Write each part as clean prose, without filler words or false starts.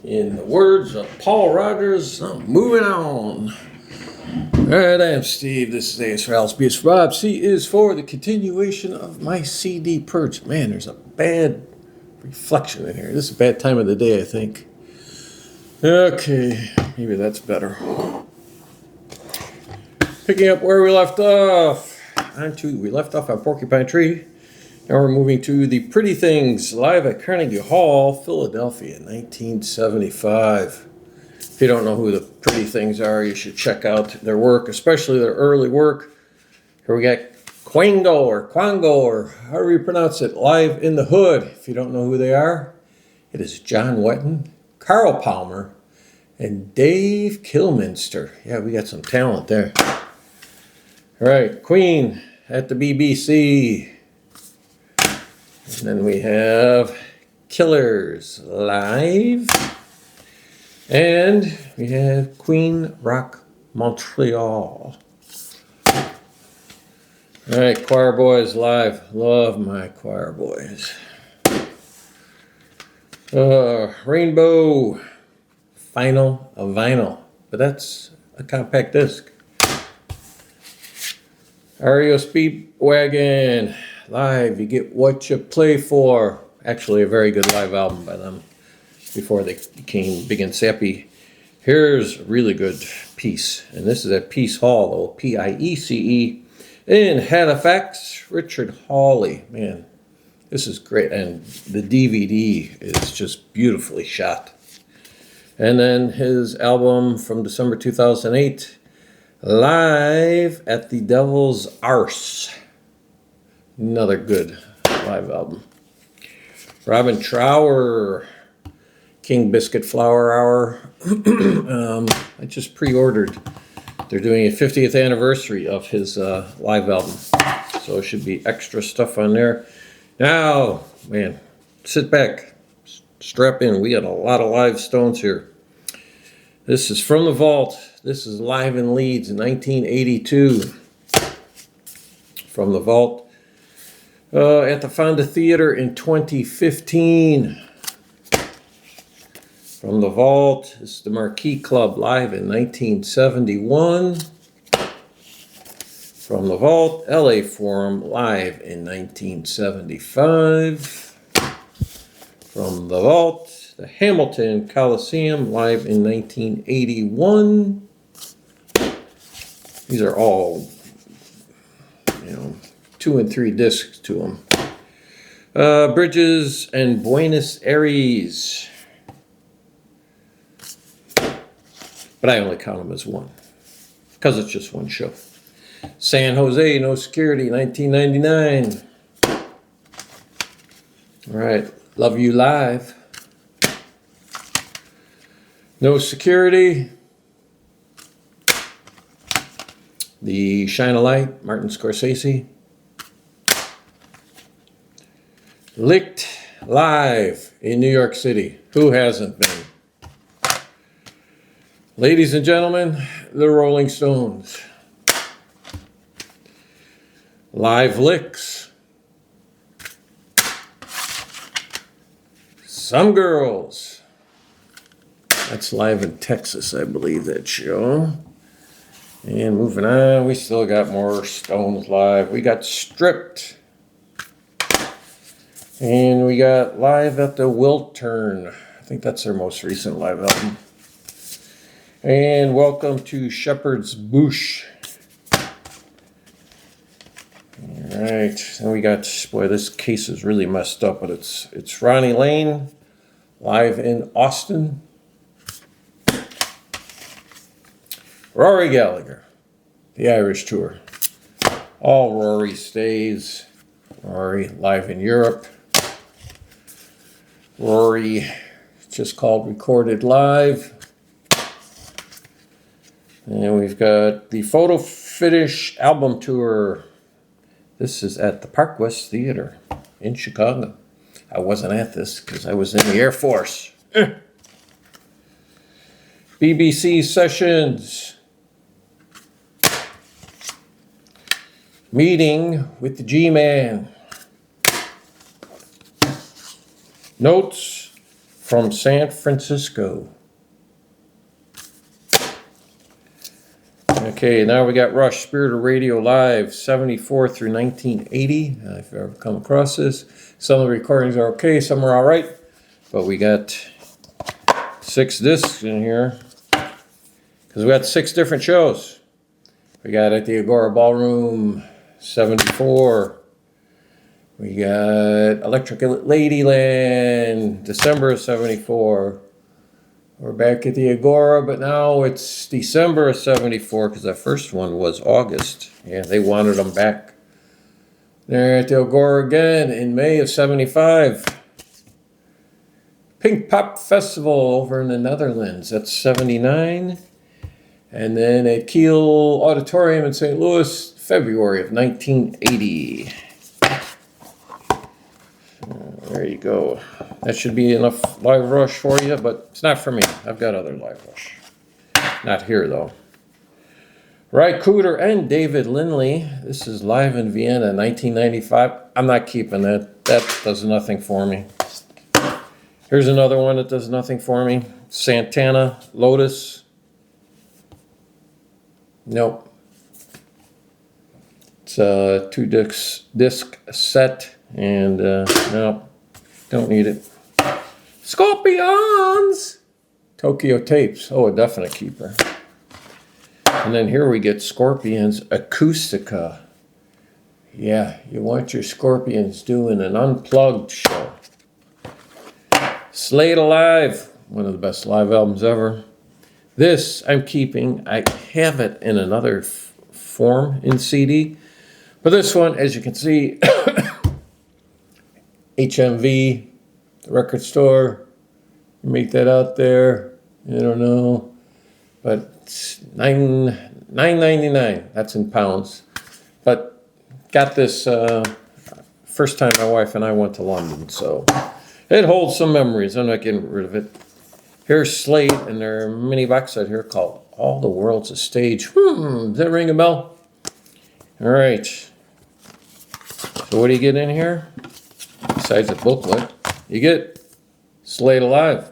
In the words of Paul Rogers, I'm moving on. Alright, I'm Steve. This is A is for Alice, B is for Bob, C is for the continuation of my CD Purge. Man, there's a bad reflection in here. This is a bad time of the day, I think. Okay, maybe that's better. Picking up where we left off. We left off on Porcupine Tree. Now we're moving to the Pretty Things live at Carnegie Hall, Philadelphia, 1975. If you don't know who the Pretty Things are, you should check out their work, especially their early work. Here we got Quango, or however you pronounce it, Live in the Hood. If you don't know who they are, it is John Wetton, Carl Palmer, and Dave Kilminster. Yeah, we got some talent there. All right, Queen at the BBC. And then we have Killers live. And we have Queen Rock Montreal. All right, Choir Boys live. Love my Choir Boys. Rainbow Final of Vinyl. But that's a compact disc. REO Speedwagon live. You get what you play for. Actually, a very good live album by them before they became big and sappy. Here's a really good piece, and this is at Peace Hall, though, Piece, in Halifax. Richard Hawley, man, this is great, and the DVD is just beautifully shot. And then his album from December 2008, Live at the Devil's Arse. Another good live album. Robin Trower, King Biscuit Flower Hour. I just pre-ordered. They're doing a 50th anniversary of his live album. So it should be extra stuff on there. Now, man, sit back. Strap in. We got a lot of live Stones here. This is From the Vault. This is live in Leeds in 1982. From the Vault. At the Fonda Theater in 2015. From the Vault, this is the Marquee Club live in 1971. From the Vault, LA Forum live in 1975. From the Vault, the Hamilton Coliseum live in 1981. These are all, 2 and 3 discs to them. Bridges and Buenos Aires. But I only count them as one, because it's just one show. San Jose, No Security, 1999. All right, Love You Live. No Security. The Shine a Light, Martin Scorsese. Licked live in New York City. Who hasn't been? Ladies and gentlemen, the Rolling Stones. Live Licks. Some Girls. That's live in Texas, I believe, that show. And moving on, we still got more Stones live. We got Stripped. And we got Live at the Wiltern. I think that's their most recent live album. And Welcome to Shepherd's Bush. All right, then we got, boy, this case is really messed up, but it's Ronnie Lane, live in Austin. Rory Gallagher, the Irish tour. All Rory stays. Rory live in Europe. Rory, just called Recorded Live. And we've got the Photo Finish album tour. This is at the Park West Theater in Chicago. I wasn't at this because I was in the Air Force. BBC Sessions. Meeting with the G-Man. Notes from San Francisco. Okay, now we got Rush, Spirit of Radio Live, 74 through 1980. If you've ever come across this. Some of the recordings are okay, some are all right. But we got 6 discs in here. Because we got 6 different shows. We got at the Agora Ballroom, 74. We got Electric Ladyland, December of 74. We're back at the Agora, but now it's December of 74 because that first one was August. Yeah, they wanted them back. They're at the Agora again in May of 75. Pink Pop Festival over in the Netherlands, that's 79. And then at Kiel Auditorium in St. Louis, February of 1980. There you go. That should be enough Live Rush for you, but it's not for me. I've got other Live Rush. Not here, though. Ry Cooder and David Lindley. This is Live in Vienna, 1995. I'm not keeping that. That does nothing for me. Here's another one that does nothing for me. Santana, Lotus. Nope. It's a 2-disc set. And, no, don't need it. Scorpions! Tokyo Tapes. Oh, a definite keeper. And then here we get Scorpions Acoustica. Yeah, you want your Scorpions doing an unplugged show. Slayed Alive, one of the best live albums ever. This I'm keeping. I have it in another form in CD. But this one, as you can see, HMV, the record store, you make that out there, I don't know, but it's $9.99, that's in pounds. But got this first time my wife and I went to London, so it holds some memories. I'm not getting rid of it. Here's Slate and their mini box set here called All the World's a Stage. Does that ring a bell? All right. So what do you get in here? Besides the booklet, you get Slayed Alive.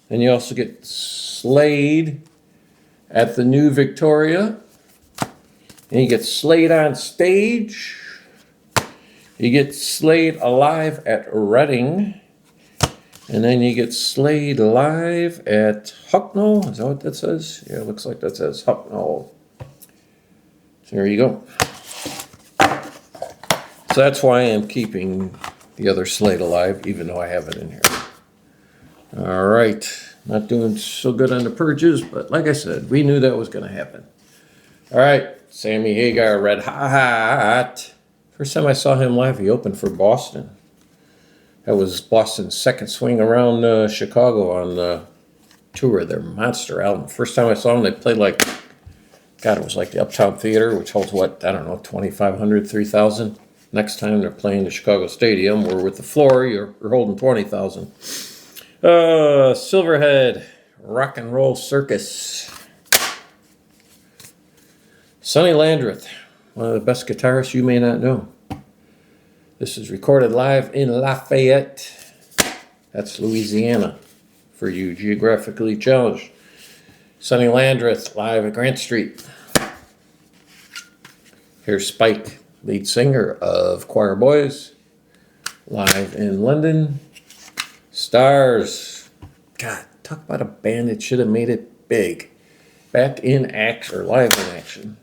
And you also get Slayed at the New Victoria. And you get Slayed on Stage. You get Slayed Alive at Reading. And then you get Slayed Live at Hucknall. Is that what that says? Yeah, it looks like that says Hucknall. So there you go. So that's why I'm keeping the other Slayed Alive, even though I have it in here. All right. Not doing so good on the purges, but like I said, we knew that was going to happen. All right. Sammy Hagar, Red Hot. First time I saw him live, he opened for Boston. That was Boston's second swing around Chicago on the tour, their Monster album. First time I saw them, they played like, God, it was like the Uptown Theater, which holds what, I don't know, 2,500, 3,000. Next time they're playing the Chicago Stadium, where with the floor, you're holding 20,000. Silverhead, Rock and Roll Circus. Sonny Landreth, one of the best guitarists you may not know. This is recorded live in Lafayette. That's Louisiana, for you geographically challenged. Sonny Landreth, live at Grant Street. Here's Spike, lead singer of Choir Boys, live in London. Stars. God, talk about a band that should have made it big. Back in action, or live in action.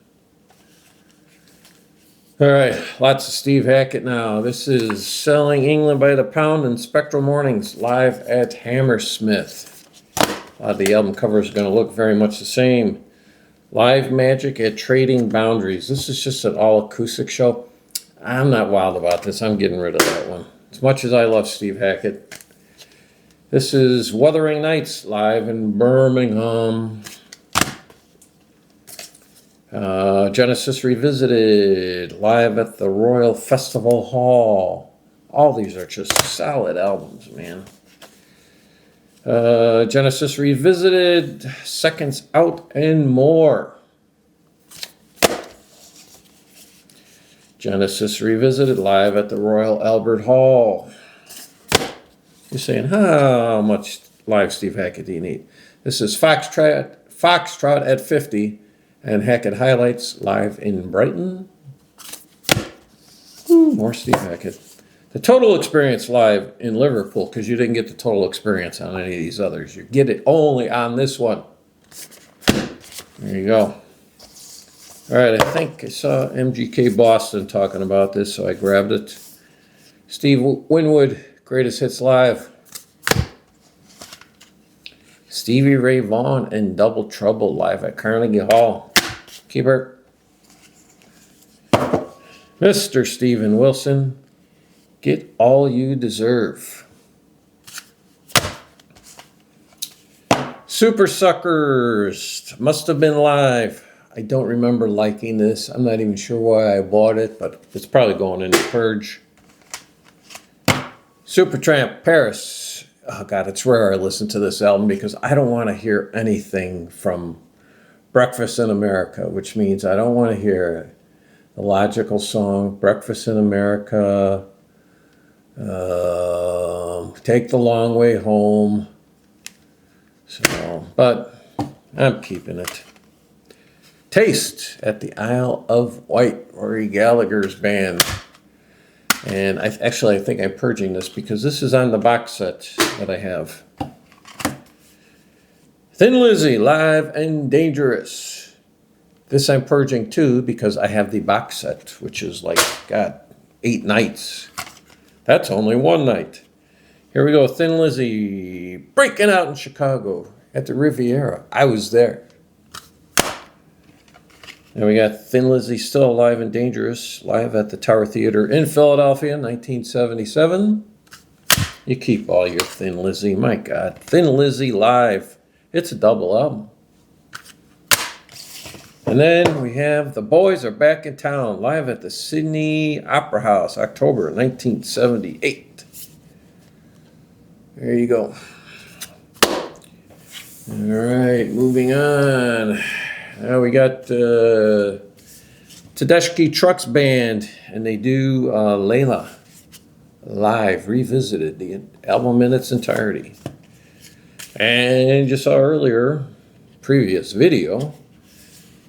All right, lots of Steve Hackett now. This is Selling England by the Pound and Spectral Mornings, live at Hammersmith. A lot of the album covers are going to look very much the same. Live Magic at Trading Boundaries. This is just an all-acoustic show. I'm not wild about this. I'm getting rid of that one. As much as I love Steve Hackett. This is Wuthering Nights, live in Birmingham. Genesis Revisited, live at the Royal Festival Hall. All these are just solid albums, man. Genesis Revisited, Seconds Out and More. Genesis Revisited, live at the Royal Albert Hall. You're saying, how much live Steve Hackett do you need? This is Foxtrot at 50 and Hackett Highlights live in Brighton. Ooh, more Steve Hackett. The total experience live in Liverpool, because you didn't get the total experience on any of these others. You get it only on this one. There you go. All right, I think I saw MGK Boston talking about this, so I grabbed it. Steve Winwood, Greatest Hits Live. Stevie Ray Vaughan and Double Trouble live at Carnegie Hall. Keeper. Mr. Steven Wilson, Get All You Deserve. Super Suckers, Must Have Been Live. I don't remember liking this. I'm not even sure why I bought it, but it's probably going into Purge. Supertramp, Paris. Oh God, it's rare I listen to this album because I don't want to hear anything from Breakfast in America, which means I don't want to hear the Logical song, Breakfast in America, Take the Long Way Home. So, but I'm keeping it. Taste at the Isle of Wight, Rory Gallagher's band. And I think I'm purging this because this is on the box set that I have. Thin Lizzy, Live and Dangerous. This I'm purging too because I have the box set, which is like, God, 8 nights. That's only 1 night. Here we go, Thin Lizzy, breaking out in Chicago at the Riviera. I was there. And we got Thin Lizzy, Still Alive and Dangerous, live at the Tower Theater in Philadelphia, 1977. You keep all your Thin Lizzy, my God. Thin Lizzy live. It's a double album. And then we have The Boys Are Back in Town, live at the Sydney Opera House, October 1978. There you go. All right, moving on. Now we got Tedeschi Trucks Band, and they do Layla live, revisited, the album in its entirety. And you saw earlier, previous video,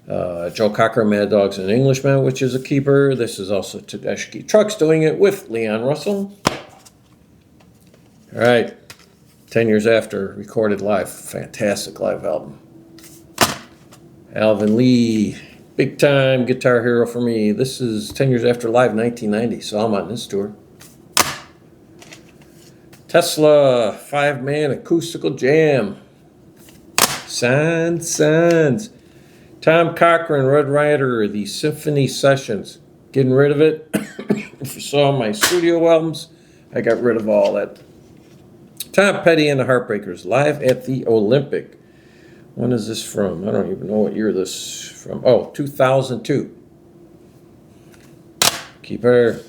Joe Cocker, Mad Dogs and Englishmen, which is a keeper. This is also Tedeschi Trucks doing it with Leon Russell. All right, 10 Years After, recorded live, fantastic live album. Alvin Lee, big time guitar hero for me. This is 10 Years After Live, 1990, so I'm on this tour. Tesla, 5-man acoustical jam. Signs. Tom Cochran, Red Rider, the Symphony Sessions. Getting rid of it. If you saw my studio albums, I got rid of all that. Tom Petty and the Heartbreakers, live at the Olympic. When is this from? I don't even know what year this is from. Oh, 2002. Keeper.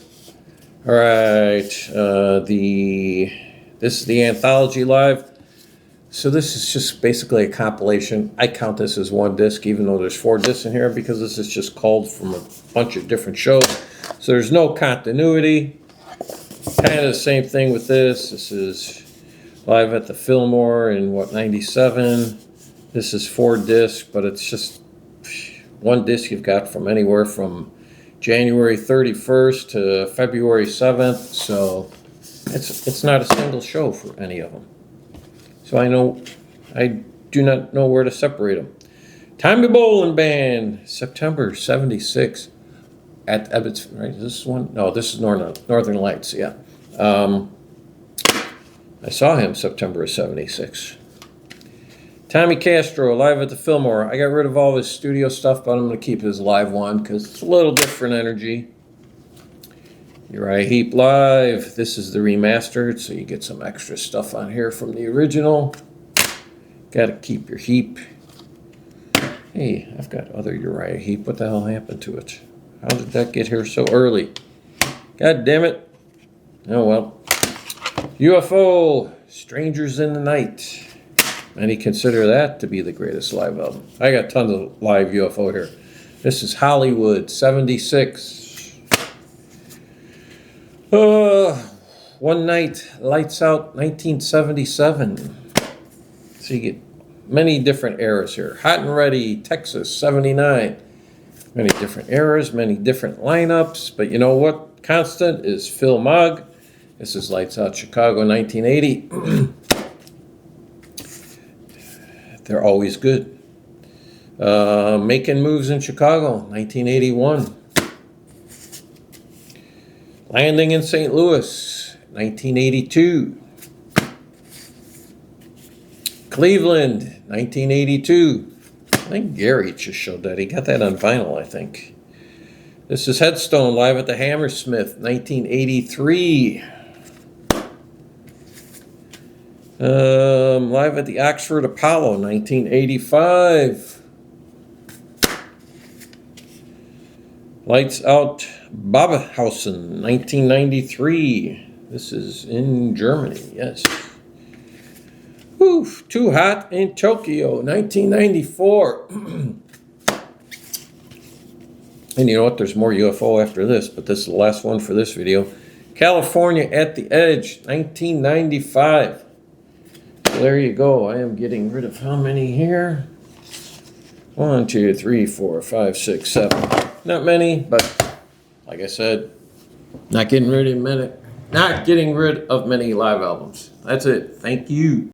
All right. This is the Anthology Live. So this is just basically a compilation. I count this as 1 disc, even though there's 4 discs in here, because this is just culled from a bunch of different shows. So there's no continuity. Kind of the same thing with this. This is live at the Fillmore in, 97. This is 4 discs, but it's just 1 disc you've got from anywhere from January 31st to February 7th. So it's not a single show for any of them. So I do not know where to separate them. Tommy Bolin Band, September 76 at Ebbets, right? Is this one? No, this is Northern Lights, yeah. I saw him September of 76. Tommy Castro, live at the Fillmore. I got rid of all his studio stuff, but I'm going to keep his live one because it's a little different energy. Uriah Heep live. This is the remastered, so you get some extra stuff on here from the original. Got to keep your Heep. Hey, I've got other Uriah Heep. What the hell happened to it? How did that get here so early? God damn it. Oh well. UFO, Strangers in the Night. Many consider that to be the greatest live album. I got tons of live UFO here. This is Hollywood, 76. One Night, Lights Out, 1977. So you get many different eras here. Hot and Ready, Texas, 79. Many different eras, many different lineups. But you know what? Constant is Phil Mogg. This is Lights Out Chicago, 1980. They're always good. Making Moves in Chicago, 1981. Landing in St. Louis, 1982. Cleveland, 1982. I think Gary just showed that. He got that on vinyl, I think. This is Headstone live at the Hammersmith, 1983. Live at the Oxford Apollo, 1985. Lights Out Babhausen, 1993. This is in Germany, yes. Oof, Too Hot in Tokyo, 1994. And you know what? There's more UFO after this, but this is the last one for this video. California at the Edge, 1995. So there you go. I am getting rid of how many here? 1, 2, 3, 4, 5, 6, 7. Not many, but like I said, not getting rid of many live albums. That's it. Thank you.